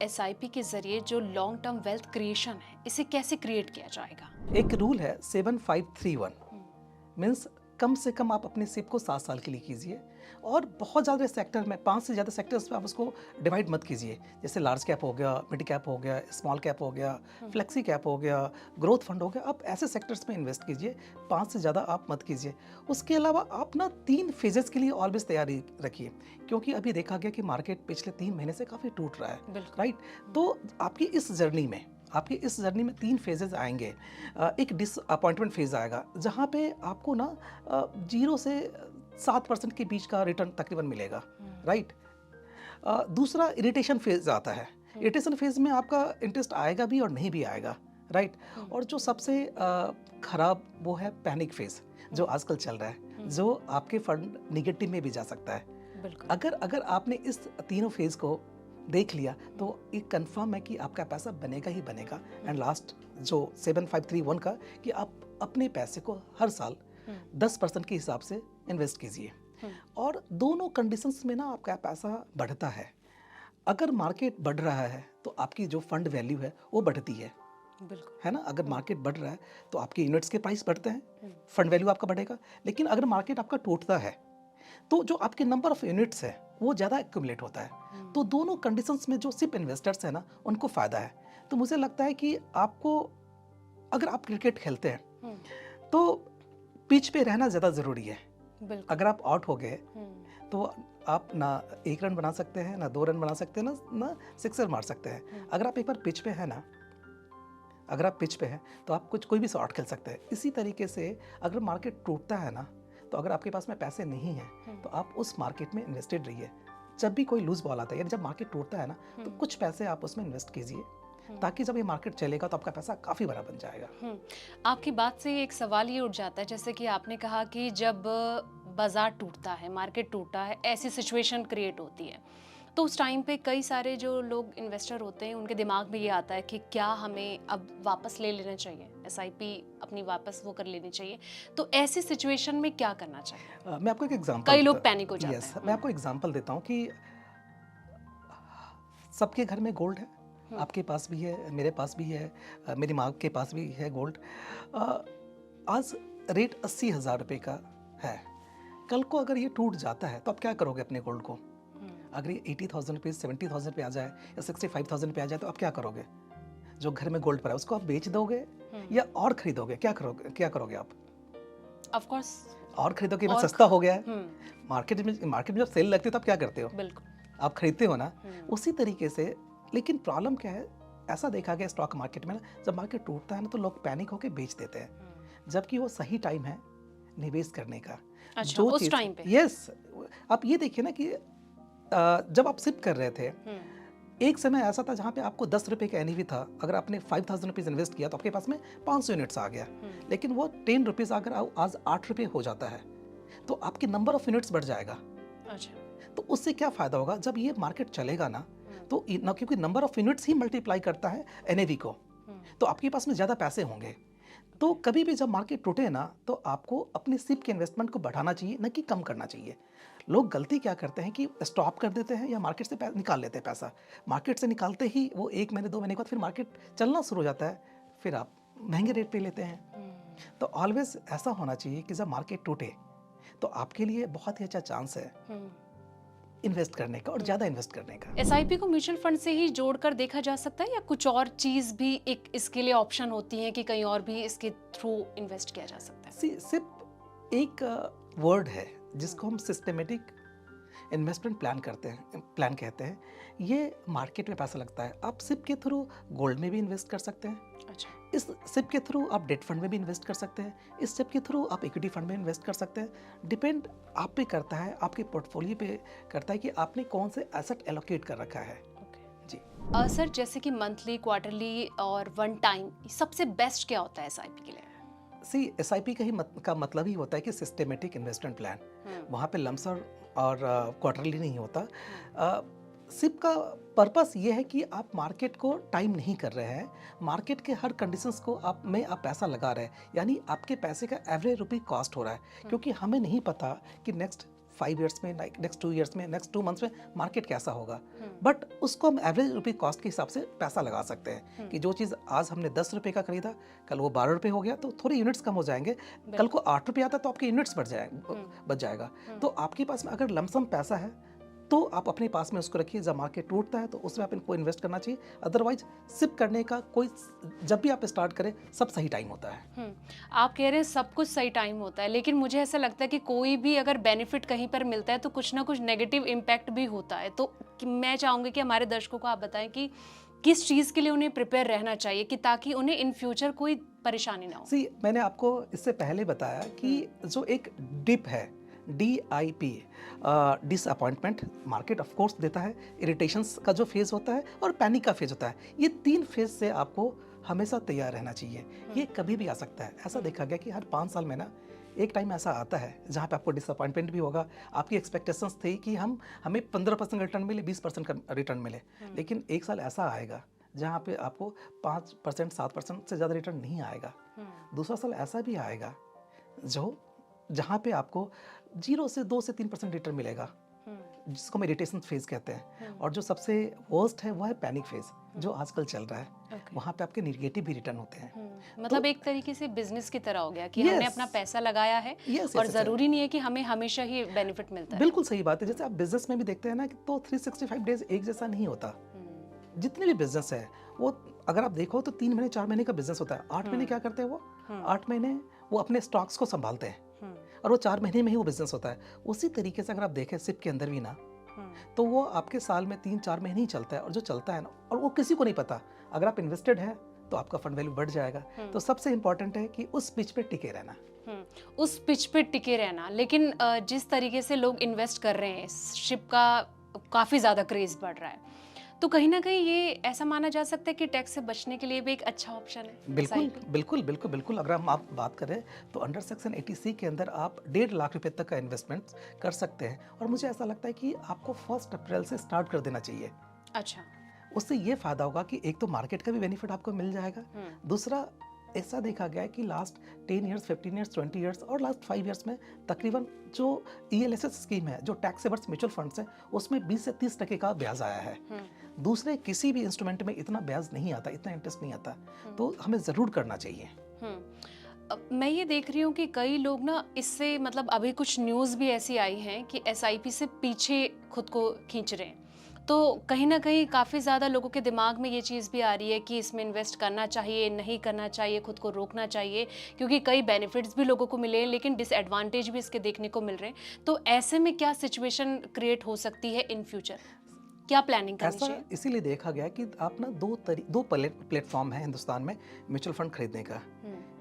SIP के जरिए जो लॉन्ग टर्म वेल्थ क्रिएशन है, इसे कैसे क्रिएट किया जाएगा? एक रूल है 7531। मीन्स कम से कम आप अपने सिप को 7 साल के लिए कीजिए और बहुत ज़्यादा सेक्टर में 5 से ज़्यादा सेक्टर्स में आप उसको डिवाइड मत कीजिए। जैसे लार्ज कैप हो गया, मिड कैप हो गया, स्मॉल कैप हो गया, फ्लेक्सी कैप हो गया, ग्रोथ फंड हो गया। आप ऐसे सेक्टर्स में इन्वेस्ट कीजिए, 5 से ज़्यादा आप मत कीजिए। उसके अलावा आप ना 3 फेजेस के लिए ऑलवेज तैयारी रखिए, क्योंकि अभी देखा गया कि मार्केट पिछले 3 महीने से काफ़ी टूट रहा है, राइट। तो आपकी इस जर्नी में 3 फेजेस आएंगे। एक डिसअपॉइंटमेंट फेज आएगा जहाँ पे आपको ना 0 से 7% के बीच का रिटर्न तकरीबन मिलेगा, राइट। दूसरा इरिटेशन फेज आता है। इरिटेशन फेज में आपका इंटरेस्ट आएगा भी और नहीं भी आएगा, राइट। और जो सबसे खराब वो है पैनिक फेज, जो आजकल चल रहा है, जो आपके फंड निगेटिव में भी जा सकता है। अगर आपने इस तीनों फेज को देख लिया तो ये कंफर्म है कि आपका पैसा बनेगा ही बनेगा। एंड लास्ट जो 7531 का, कि आप अपने पैसे को हर साल 10% के हिसाब से इन्वेस्ट कीजिए। और दोनों कंडीशंस में ना आपका पैसा बढ़ता है। अगर मार्केट बढ़ रहा है तो आपकी जो फंड वैल्यू है वो बढ़ती है, है ना। अगर मार्केट बढ़ रहा है तो आपके यूनिट्स के प्राइस बढ़ते हैं, फंड वैल्यू आपका बढ़ेगा। लेकिन अगर मार्केट आपका टूटता है तो जो आपके नंबर ऑफ यूनिट्स है वो ज़्यादा एक्यूमुलेट होता है। तो दोनों कंडीशंस में जो सिप इन्वेस्टर्स है ना, उनको फ़ायदा है। तो मुझे लगता है कि आपको, अगर आप क्रिकेट खेलते हैं तो पिच पे रहना ज़्यादा ज़रूरी है। अगर आप आउट हो गए तो आप ना 1 रन बना सकते हैं, ना 2 रन बना सकते हैं, ना सिक्सर मार सकते हैं। अगर आप एक बार पिच पे है ना, अगर आप पिच पे हैं तो आप कोई भी शॉट खेल सकते हैं। इसी तरीके से अगर मार्केट टूटता है ना, तो अगर आपके पास में पैसे नहीं हैं तो आप उस मार्केट में इन्वेस्टेड रहिए। जब भी कोई लूज बॉल आता है, यानी जब मार्केट टूटता है ना, तो कुछ पैसे आप उसमें इन्वेस्ट कीजिए, ताकि जब ये मार्केट चलेगा तो आपका पैसा काफ़ी बड़ा बन जाएगा। आपकी बात से एक सवाल ये उठ जाता है, जैसे कि आपने कहा कि जब बाजार टूटता है, मार्केट टूटता है, ऐसी सिचुएशन क्रिएट होती है, तो उस टाइम पे कई सारे जो लोग इन्वेस्टर होते हैं, उनके दिमाग में ये आता है कि क्या हमें अब वापस ले लेना चाहिए, एसआईपी अपनी वापस वो कर लेनी चाहिए। तो ऐसी सिचुएशन में क्या करना चाहिए? मैं आपको एक एग्जांपल कई लोग पैनिक हो जाते यस हैं। मैं आपको एग्जांपल देता हूँ कि सबके घर में गोल्ड है। आपके पास भी है, मेरे पास भी है, मेरी माँ के पास भी है गोल्ड। आज रेट 80,000 रुपये का है। कल को अगर ये टूट जाता है तो आप क्या करोगे अपने गोल्ड को? अगर ये 80,000 रुपये 70,000 पे आ जाए या 65,000 पे आ जाए तो आप क्या करोगे? जो घर में गोल्ड पड़ा है उसको आप बेच दोगे या और खरीदोगे? क्या करोगे आप? Of course. और खरीदोगे, मैं और सस्ता हो गया है। मार्केट में जब सेल लगती है तो आप क्या करते हो? बिल्कुल। आप खरीदते हो ना। उसी तरीके से, लेकिन प्रॉब्लम क्या है, ऐसा देखा गया स्टॉक मार्केट में ना, जब मार्केट टूटता है ना तो लोग पैनिक होकर बेच देते हैं, जबकि वो सही टाइम है निवेश करने का। अच्छा, उस टाइम पे? यस, आप ये देखिए ना कि जब आप सिप कर रहे थे, एक समय ऐसा था जहाँ पे आपको 10 रुपये का एनईवी था। अगर आपने 5,000 रुपीज़ इन्वेस्ट किया तो आपके पास में 500 यूनिट्स आ गया। लेकिन वो 10 रुपीज़ अगर आज 8 रुपये हो जाता है तो आपकी नंबर ऑफ यूनिट्स बढ़ जाएगा। अच्छा। तो उससे क्या फ़ायदा होगा जब ये मार्केट चलेगा ना, तो ना, क्योंकि number of units he multiply करता है एनएवी को, तो आपके पास में ज़्यादा पैसे होंगे। तो कभी भी जब मार्केट टूटे ना, तो आपको अपने सिप के इन्वेस्टमेंट को बढ़ाना चाहिए, न कि कम करना चाहिए। लोग गलती क्या करते हैं कि स्टॉप कर देते हैं या मार्केट से निकाल लेते हैं पैसा। मार्केट से निकालते ही वो 1 महीने 2 महीने के बाद फिर मार्केट चलना शुरू हो जाता है, फिर आप महंगे रेट पे लेते हैं। तो ऑलवेज ऐसा होना चाहिए कि जब मार्केट टूटे तो आपके लिए बहुत ही अच्छा चांस है इन्वेस्ट करने का और ज़्यादा इन्वेस्ट करने का। एसआईपी को म्यूचुअल फंड से ही जोड़कर देखा जा सकता है, या कुछ और चीज भी एक इसके लिए ऑप्शन होती है कि कहीं और भी इसके थ्रू इन्वेस्ट किया जा सकता है? सिर्फ एक वर्ड है जिसको हम सिस्टमेटिक इन्वेस्टमेंट प्लान कहते हैं। ये मार्केट में पैसा लगता है। आप सिप के थ्रू गोल्ड में भी इन्वेस्ट कर सकते हैं। अच्छा। इस सिप के थ्रू आप डेट फंड में भी इन्वेस्ट कर सकते हैं। इस सिप के थ्रू आप इक्विटी फंड में इन्वेस्ट कर सकते हैं। डिपेंड आप पे करता है, आपके पोर्टफोलियो पे करता है कि आपने कौन से एसेट एलोकेट कर रखा है। जी सर, जैसे कि मंथली, क्वार्टरली और वन टाइम, सबसे बेस्ट क्या होता है एसआईपी के लिए? एसआईपी का मतलब ही होता है कि सिस्टमेटिक इन्वेस्टमेंट प्लान। वहाँ पे लमसम और क्वार्टरली नहीं होता। सिप का पर्पस ये है कि आप मार्केट को टाइम नहीं कर रहे हैं, मार्केट के हर कंडीशंस को आप पैसा लगा रहे हैं, यानी आपके पैसे का एवरेज रुपी कॉस्ट हो रहा है। क्योंकि हमें नहीं पता कि नेक्स्ट 5 ईयर्स में, नेक्स्ट 2 ईयर्स में, नेक्स्ट 2 मंथ्स में मार्केट कैसा होगा, बट उसको हम एवरेज रुपये कॉस्ट के हिसाब से पैसा लगा सकते हैं कि जो चीज़ आज हमने 10 रुपये का खरीदा, कल वो 12 रुपये हो गया तो थोड़े यूनिट्स कम हो जाएंगे, कल को 8 रुपये आता तो आपके यूनिट्स बच जाएगा। तो आपके पास में अगर लमसम पैसा है तो आप अपने पास में उसको रखिए, जब मार्केट टूटता है तो उसमें आप इनको इन्वेस्ट करना चाहिए। अदरवाइज सिप करने का कोई, जब भी आप स्टार्ट करें सब सही टाइम होता है। आप कह रहे हैं सब कुछ सही टाइम होता है, लेकिन मुझे ऐसा लगता है कि कोई भी अगर बेनिफिट कहीं पर मिलता है तो कुछ ना कुछ नेगेटिव इम्पैक्ट भी होता है। तो मैं चाहूँगी कि हमारे दर्शकों को आप बताएं कि किस चीज़ के लिए उन्हें प्रिपेयर रहना चाहिए कि ताकि उन्हें इन फ्यूचर कोई परेशानी ना हो। मैंने आपको इससे पहले बताया कि जो एक डिप है, DIP, disappointment, market of course देता है, इरिटेशंस का जो फेज होता है और पैनिक का फेज होता है, ये 3 फेज से आपको हमेशा तैयार रहना चाहिए। ये कभी भी आ सकता है। ऐसा देखा गया कि हर 5 साल में ना एक टाइम ऐसा आता है जहाँ पे आपको डिसअपॉइंटमेंट भी होगा। आपकी एक्सपेक्टेशंस थी कि हमें 15% रिटर्न मिले, 20% का रिटर्न मिले, लेकिन एक साल ऐसा आएगा जहाँ पे आपको 5%, 7% से ज़्यादा रिटर्न नहीं आएगा। दूसरा साल ऐसा भी आएगा जहाँ पे आपको 0 से 2 से 3% रिटर्न मिलेगा, जिसको हम इरिटेशन फेज कहते हैं। और जो सबसे वर्स्ट है वो है पैनिक फेज, जो आजकल चल रहा है। वहाँ पे आपके निगेटिव भी रिटर्न होते हैं। मतलब एक तरीके से बिजनेस की तरह हो गया कि हमने अपना पैसा लगाया है और ज़रूरी नहीं है कि हमें हमेशा ही बेनिफिट मिलता है। बिल्कुल सही बात है। जैसे आप बिजनेस में भी देखते हैं ना, तो 365 डेज एक जैसा नहीं होता। जितने भी बिजनेस है वो अगर आप देखो तो 3 महीने 4 महीने का बिजनेस होता है। 8 महीने क्या करते हैं वो? 8 महीने वो अपने स्टॉक्स को संभालते हैं और वो 4 महीने में ही वो बिजनेस होता है। उसी तरीके से अगर आप देखें सिप के अंदर भी ना, तो वो आपके साल में 3-4 महीने ही चलता है, और जो चलता है ना, और वो किसी को नहीं पता। अगर आप इन्वेस्टेड है तो आपका फंड वैल्यू बढ़ जाएगा। तो सबसे इंपॉर्टेंट है कि उस पिच पे टिके रहना। उस पिच पे टिके रहना। लेकिन जिस तरीके से लोग इन्वेस्ट कर रहे हैं, शिप का काफ़ी ज़्यादा क्रेज बढ़ रहा है, तो कहीं ना कहीं ये ऐसा माना जा सकता है कि टैक्स से बचने के लिए भी एक अच्छा ऑप्शन है। बिल्कुल। अगर हम आप बात करें तो अंडर सेक्शन 80C के अंदर आप 1.5 लाख रुपए तक का इन्वेस्टमेंट कर सकते हैं। और मुझे ऐसा लगता है कि आपको 1 अप्रैल से स्टार्ट कर देना चाहिए। अच्छा, उससे ये फायदा होगा कि एक तो मार्केट का भी बेनिफिट आपको मिल जाएगा, दूसरा ऐसा देखा गया है कि लास्ट 10 ईयर्स, 15 ईयर्स, 20 ईयर्स और लास्ट 5 ईयर्स में तकरीबन जो ELSS स्कीम है, जो टैक्स सेवर्स म्यूचुअल फंड्स है, उसमें 20 से 30% का ब्याज आया है। दूसरे किसी भी इंस्ट्रूमेंट में इतना ब्याज नहीं आता, इतना इंटरेस्ट नहीं आता। तो हमें ज़रूर करना चाहिए। मैं ये देख रही हूँ कि कई लोग ना इससे, मतलब अभी कुछ न्यूज़ भी ऐसी आई हैं कि SIP से पीछे खुद को खींच रहे हैं। तो कहीं ना कहीं काफ़ी ज़्यादा लोगों के दिमाग में ये चीज़ भी आ रही है कि इसमें इन्वेस्ट करना चाहिए, नहीं करना चाहिए, खुद को रोकना चाहिए, क्योंकि कई बेनिफिट्स भी लोगों को मिले हैं लेकिन डिसएडवांटेज भी इसके देखने को मिल रहे हैं। तो ऐसे में क्या सिचुएशन क्रिएट हो सकती है इन फ्यूचर? क्या प्लानिंग करनी चाहिए? इसीलिए देखा गया कि आप ना दो प्लेटफॉर्म है हिंदुस्तान में म्यूचुअल फंड खरीदने का।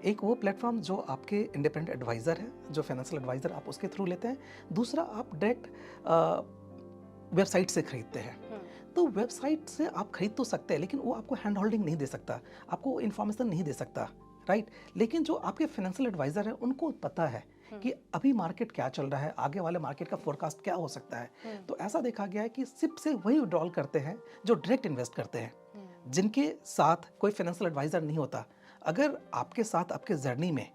एक वो प्लेटफॉर्म जो आपके इंडिपेंडेंट एडवाइज़र है, जो फाइनेंशियल एडवाइज़र आप उसके थ्रू लेते हैं। दूसरा आप डायरेक्ट वेबसाइट से खरीदते हैं। तो वेबसाइट से आप खरीद तो सकते हैं, लेकिन वो आपको हैंड होल्डिंग नहीं दे सकता, आपको इन्फॉर्मेशन नहीं दे सकता, राइट। लेकिन जो आपके फाइनेंशियल एडवाइज़र है उनको पता है कि अभी मार्केट क्या चल रहा है, आगे वाले मार्केट का फोरकास्ट क्या हो सकता है। तो ऐसा देखा गया है कि सिप से वही विड्रॉल करते हैं जो डायरेक्ट इन्वेस्ट करते हैं, जिनके साथ कोई फाइनेंशियल एडवाइज़र नहीं होता। अगर आपके साथ आपके जर्नी में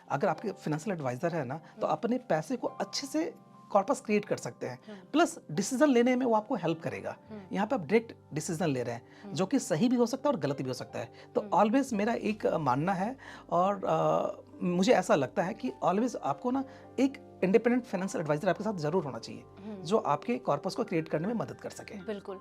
अगर आपके फाइनेंशियल एडवाइज़र है ना, तो अपने पैसे को अच्छे से कॉर्पस क्रिएट कर सकते हैं, प्लस डिसीजन लेने में वो आपको हेल्प करेगा। यहाँ पे आप डायरेक्ट डिसीजन ले रहे हैं, जो कि सही भी हो सकता है और गलत भी हो सकता है। तो ऑलवेज मेरा एक मानना है, और मुझे ऐसा लगता है कि ऑलवेज आपको ना एक इंडिपेंडेंट फाइनेंशियल एडवाइजर आपके साथ जरूर होना चाहिए, जो आपके कॉर्पस को क्रिएट करने में मदद कर सके। बिल्कुल।